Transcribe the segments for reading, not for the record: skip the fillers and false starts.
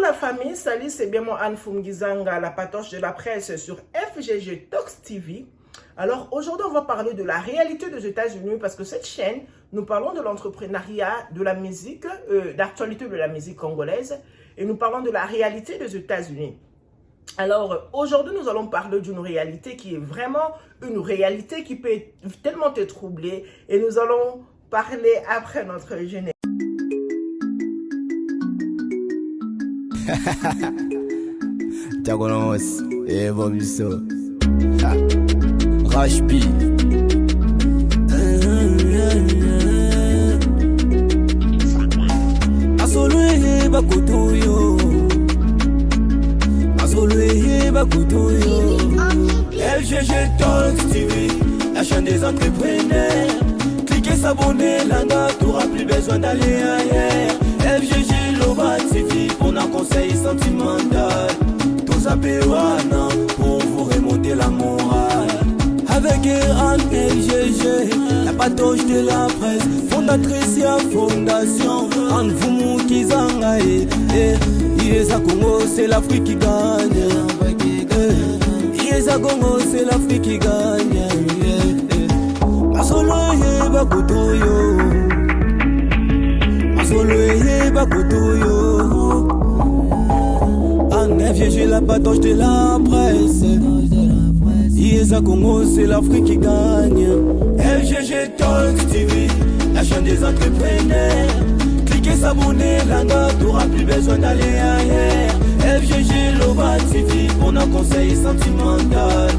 la famille, salut, c'est bien moi Anne Fumgizanga, la patoche de la presse sur FGG Talks TV. Alors aujourd'hui, on va parler de la réalité des États-Unis parce que cette chaîne, nous parlons de l'entrepreneuriat, de la musique, d'actualité de la musique congolaise et nous parlons de la réalité des États-Unis. Alors aujourd'hui, nous allons parler d'une réalité qui est vraiment une réalité qui peut tellement te troubler et nous allons parler après notre générique. Diagonos, évolution. Rashpi. Asolué bakutoyo. Asolué bakutoyo. FGG Talks TV, la chaîne des entrepreneurs. Cliquez s'abonner, là, t'auras plus besoin d'aller ailleurs. FGG Loba TV pour un conseil sentimental. Tous à Péouana pour vous remonter la morale. Avec Anne FGG, la patoche de la presse, fondatrice à fondation. Anne Fumu Kizanga Ieza Congo, c'est l'Afrique qui gagne. Ieza Congo, c'est l'Afrique qui gagne. Masolo yeba kutoyo. Masolo bakutoyo. En FGG la patoche de la presse. Ieza Congo c'est l'Afrique qui gagne. FGG Talks TV, la chaîne des entrepreneurs. Cliquez s'abonner, là, t'auras plus besoin d'aller ailleurs. FGG Loba TV pour un conseil sentimental.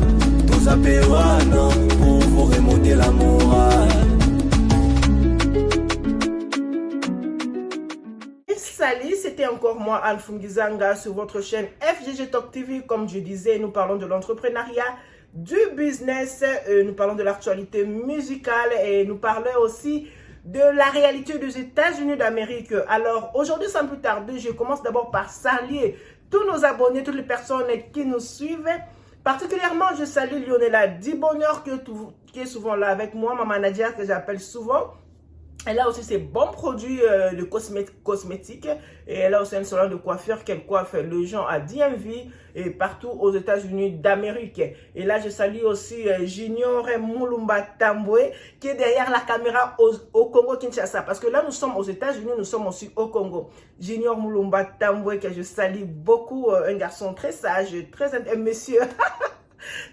Tous à Péouana pour vous remonter la morale. Salut, c'était encore moi, Anne Fumgizanga, sur votre chaîne FGG Talk TV. Comme je disais, nous parlons de l'entrepreneuriat, du business, nous parlons de l'actualité musicale et nous parlons aussi de la réalité des États-Unis d'Amérique. Alors, aujourd'hui, sans plus tarder, je commence d'abord par saluer tous nos abonnés, toutes les personnes qui nous suivent. Particulièrement, je salue Lionela Dibonheur qui est souvent là avec moi, ma manager que j'appelle souvent. Elle a aussi ses bons produits de cosmétiques et elle a aussi un salon de coiffure qu'elle coiffe les gens à DMV et partout aux États-Unis d'Amérique. Et là, je salue aussi Junior Mulumba Tambwe qui est derrière la caméra au Congo-Kinshasa. Parce que là, nous sommes aux États-Unis, nous sommes aussi au Congo. Junior Mulumba Tambwe que je salue beaucoup, un garçon très sage, un monsieur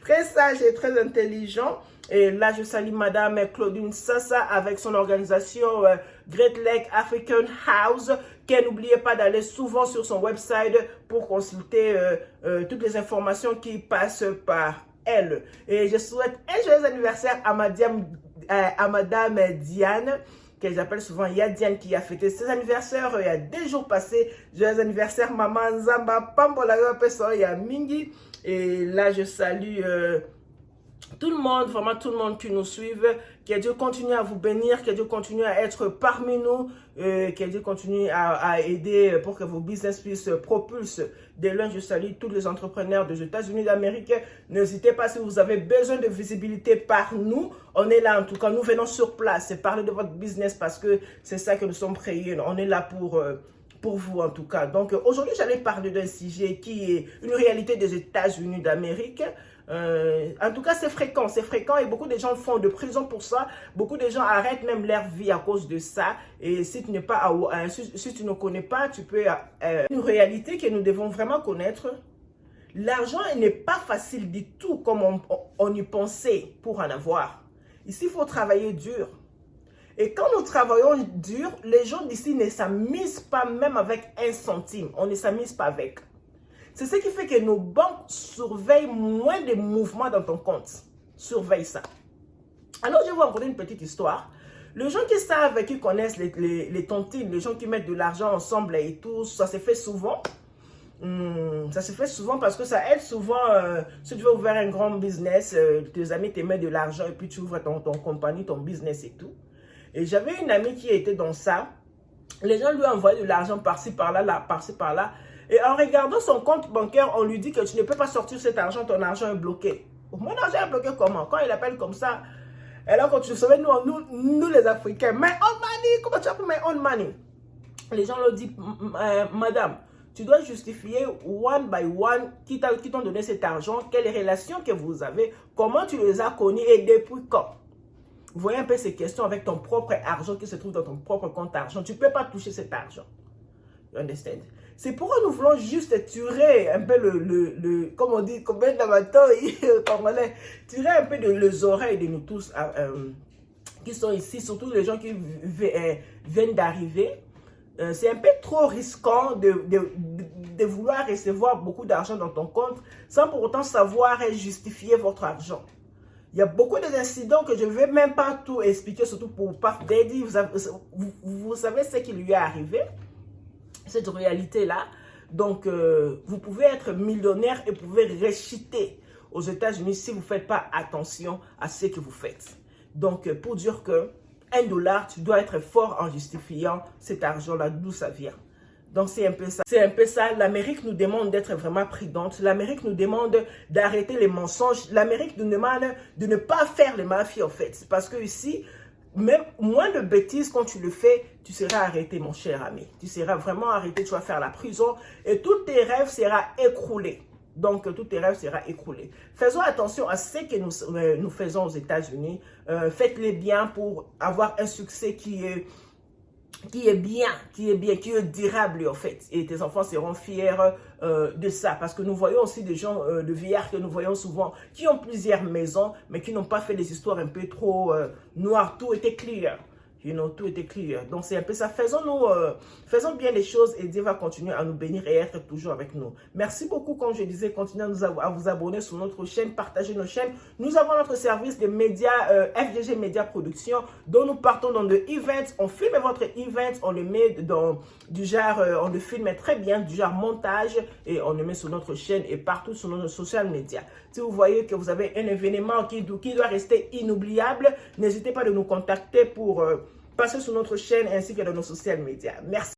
très sage et très intelligent. Et là, je salue Madame Claudine Sassa avec son organisation Great Lake African House. Qu'elle n'oubliez pas d'aller souvent sur son website pour consulter toutes les informations qui passent par elle. Et je souhaite un joyeux anniversaire à Madame Diane, que j'appelle souvent Yadiane, qui a fêté ses anniversaires il y a 2 jours passés. Joyeux anniversaire, Maman Nzamba, Pambola, Mingi. Et là, je salue tout le monde, vraiment tout le monde qui nous suive, que Dieu continue à vous bénir, que Dieu continue à être parmi nous, que Dieu continue à aider pour que vos business puissent propulser. Dès loin, je salue tous les entrepreneurs des États-Unis d'Amérique. N'hésitez pas si vous avez besoin de visibilité par nous. On est là en tout cas, nous venons sur place et parler de votre business parce que c'est ça que nous sommes créés. On est là pour vous en tout cas. Donc aujourd'hui, j'allais parler d'un sujet qui est une réalité des États-Unis d'Amérique. En tout cas, c'est fréquent et beaucoup de gens font de prison pour ça. Beaucoup de gens arrêtent même leur vie à cause de ça. Et si tu n'es pas, si tu ne connais pas, tu peux une réalité que nous devons vraiment connaître. L'argent n'est pas facile du tout comme on y pensait pour en avoir. Ici, il faut travailler dur. Et quand nous travaillons dur, les gens d'ici ne s'amusent pas même avec 1 centime. On ne s'amuse pas avec. C'est ce qui fait que nos banques surveillent moins de mouvements dans ton compte. Surveille ça. Alors, je vais vous raconter une petite histoire. Les gens qui savent, qui connaissent les tontines, les gens qui mettent de l'argent ensemble et tout, ça se fait souvent. Ça se fait souvent parce que ça aide souvent. Si tu veux ouvrir un grand business, tes amis te mettent de l'argent et puis tu ouvres ton compagnie, ton business et tout. Et j'avais une amie qui était dans ça. Les gens lui envoyaient de l'argent par-ci, par-là, par-ci, par-là. Et en regardant son compte bancaire, on lui dit que tu ne peux pas sortir cet argent, ton argent est bloqué. Mon argent est bloqué comment? Quand il appelle comme ça, et là, quand tu savais, nous les Africains, my own money, comment tu appelles my own money? Les gens leur disent, madame, Tu dois justifier one by one qui t'ont donné cet argent, quelles relations que vous avez, comment tu les as connus et depuis quand. Vous voyez un peu ces questions avec ton propre argent qui se trouve dans ton propre compte argent. Tu ne peux pas toucher cet argent. You understand? C'est pourquoi nous voulons juste tirer un peu comme on dit, comme dans ma taille, tirer un peu les oreilles de nous tous qui sont ici, surtout les gens qui viennent d'arriver. C'est un peu trop risquant de vouloir recevoir beaucoup d'argent dans ton compte sans pour autant savoir justifier votre argent. Il y a beaucoup d'incidents que je ne vais même pas tout expliquer, surtout pour Puff Daddy. Vous savez ce qui lui est arrivé, cette réalité-là. Donc, vous pouvez être millionnaire et pouvez réchiter aux États-Unis si vous ne faites pas attention à ce que vous faites. Donc, pour dire que $1, tu dois être fort en justifiant cet argent-là, d'où ça vient. Donc, c'est un peu ça. C'est un peu ça. L'Amérique nous demande d'être vraiment prudente. L'Amérique nous demande d'arrêter les mensonges. L'Amérique nous demande de ne pas faire les mafias, en fait. Parce que ici, même moins de bêtises, quand tu le fais, tu seras arrêté, mon cher ami. Tu seras vraiment arrêté, tu vas faire la prison et tous tes rêves seront écroulés. Donc, tous tes rêves seront écroulés. Faisons attention à ce que nous faisons aux États-Unis. Faites-les bien pour avoir un succès qui est bien, qui est durable en fait. Et tes enfants seront fiers de ça. Parce que nous voyons aussi des gens de vieillards que nous voyons souvent qui ont plusieurs maisons, mais qui n'ont pas fait des histoires un peu trop noires. Tout était clear. You know, tout était clear. Donc, c'est un peu ça. Faisons bien les choses et Dieu va continuer à nous bénir et être toujours avec nous. Merci beaucoup, comme je disais, continuez à vous abonner sur notre chaîne, partagez nos chaînes. Nous avons notre service de médias, FGG Média Production, dont nous partons dans le event. On filme votre event, on le met dans du genre, on le filme très bien, du genre montage, et on le met sur notre chaîne et partout sur nos social media. Si vous voyez que vous avez un événement qui doit rester inoubliable, n'hésitez pas de nous contacter pour passer sur notre chaîne ainsi que dans nos social media. Merci.